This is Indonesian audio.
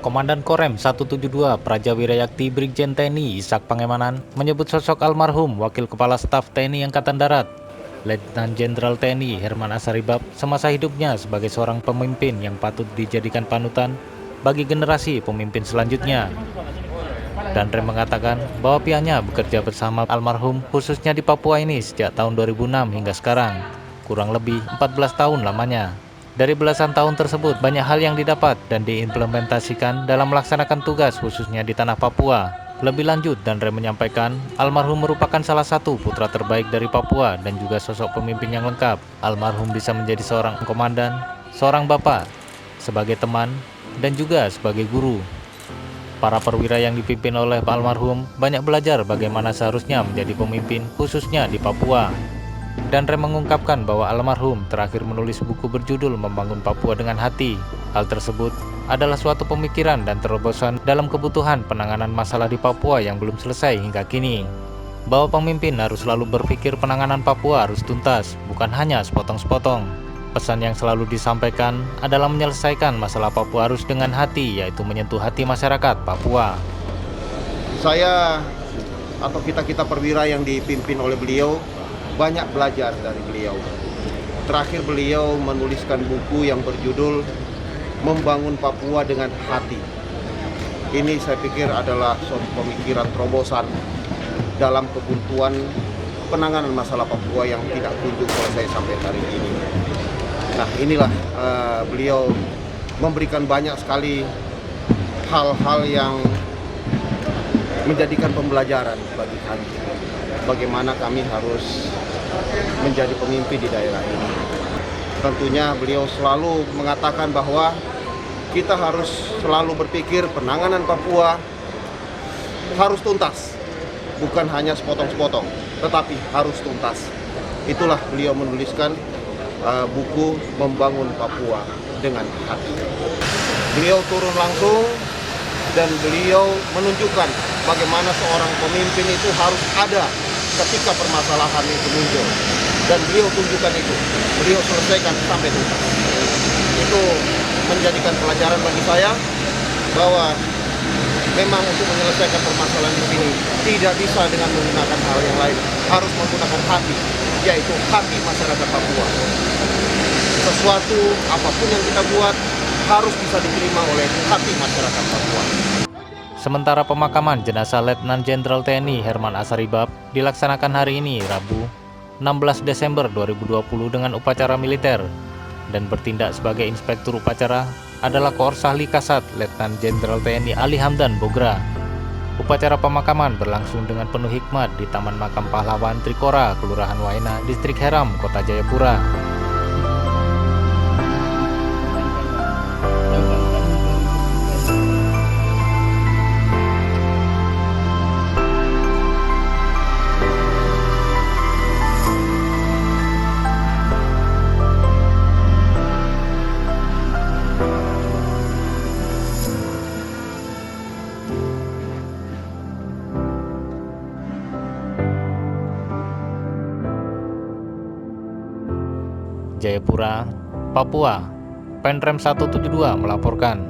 Komandan Korem 172 Praja Wirayakti Brigjen TNI Ishak Pangemanan menyebut sosok almarhum Wakil Kepala Staf TNI Angkatan Darat, Letnan Jenderal TNI Herman Asaribab semasa hidupnya sebagai seorang pemimpin yang patut dijadikan panutan bagi generasi pemimpin selanjutnya. Dan Rem mengatakan bahwa pihaknya bekerja bersama almarhum khususnya di Papua ini sejak tahun 2006 hingga sekarang, kurang lebih 14 tahun lamanya. Dari belasan tahun tersebut, banyak hal yang didapat dan diimplementasikan dalam melaksanakan tugas khususnya di tanah Papua. Lebih lanjut, Dan Rem menyampaikan, almarhum merupakan salah satu putra terbaik dari Papua dan juga sosok pemimpin yang lengkap. Almarhum bisa menjadi seorang komandan, seorang bapak, sebagai teman, dan juga sebagai guru. Para perwira yang dipimpin oleh Pak almarhum banyak belajar bagaimana seharusnya menjadi pemimpin khususnya di Papua. Dan Rem mengungkapkan bahwa almarhum terakhir menulis buku berjudul Membangun Papua dengan Hati. Hal tersebut adalah suatu pemikiran dan terobosan dalam kebutuhan penanganan masalah di Papua yang belum selesai hingga kini. Bahwa pemimpin harus selalu berpikir penanganan Papua harus tuntas, bukan hanya sepotong-sepotong. Pesan yang selalu disampaikan adalah menyelesaikan masalah Papua harus dengan hati, yaitu menyentuh hati masyarakat Papua. Saya atau kita perwira yang dipimpin oleh beliau banyak belajar dari beliau. Terakhir beliau menuliskan buku yang berjudul Membangun Papua dengan Hati. Ini saya pikir adalah suatu pemikiran terobosan dalam kebuntuan penanganan masalah Papua yang tidak kunjung selesai sampai hari ini. Nah, inilah beliau memberikan banyak sekali hal-hal yang menjadikan pembelajaran bagi kami. Bagaimana kami harus menjadi pemimpin di daerah ini. Tentunya beliau selalu mengatakan bahwa kita harus selalu berpikir penanganan Papua harus tuntas. Bukan hanya sepotong-sepotong, tetapi harus tuntas. Itulah beliau menuliskan buku Membangun Papua dengan Hati. Beliau turun langsung dan beliau menunjukkan bagaimana seorang pemimpin itu harus ada ketika permasalahan itu muncul, dan beliau tunjukkan itu, beliau selesaikan sampai tuntas. Itu menjadikan pelajaran bagi saya bahwa memang untuk menyelesaikan permasalahan di sini tidak bisa dengan menggunakan hal yang lain, harus menggunakan hati, yaitu hati masyarakat Papua. Sesuatu apapun yang kita buat harus bisa diterima oleh hati masyarakat Papua. Sementara pemakaman jenazah Letnan Jenderal TNI Herman Asaribab dilaksanakan hari ini, Rabu, 16 Desember 2020 dengan upacara militer, dan bertindak sebagai inspektur upacara adalah Korsahli Kasat Letnan Jenderal TNI Ali Hamdan Bogra. Upacara pemakaman berlangsung dengan penuh hikmat di Taman Makam Pahlawan Trikora, Kelurahan Waena, Distrik Heram, Kota Jayapura. Jayapura, Papua. Penrem 172 melaporkan.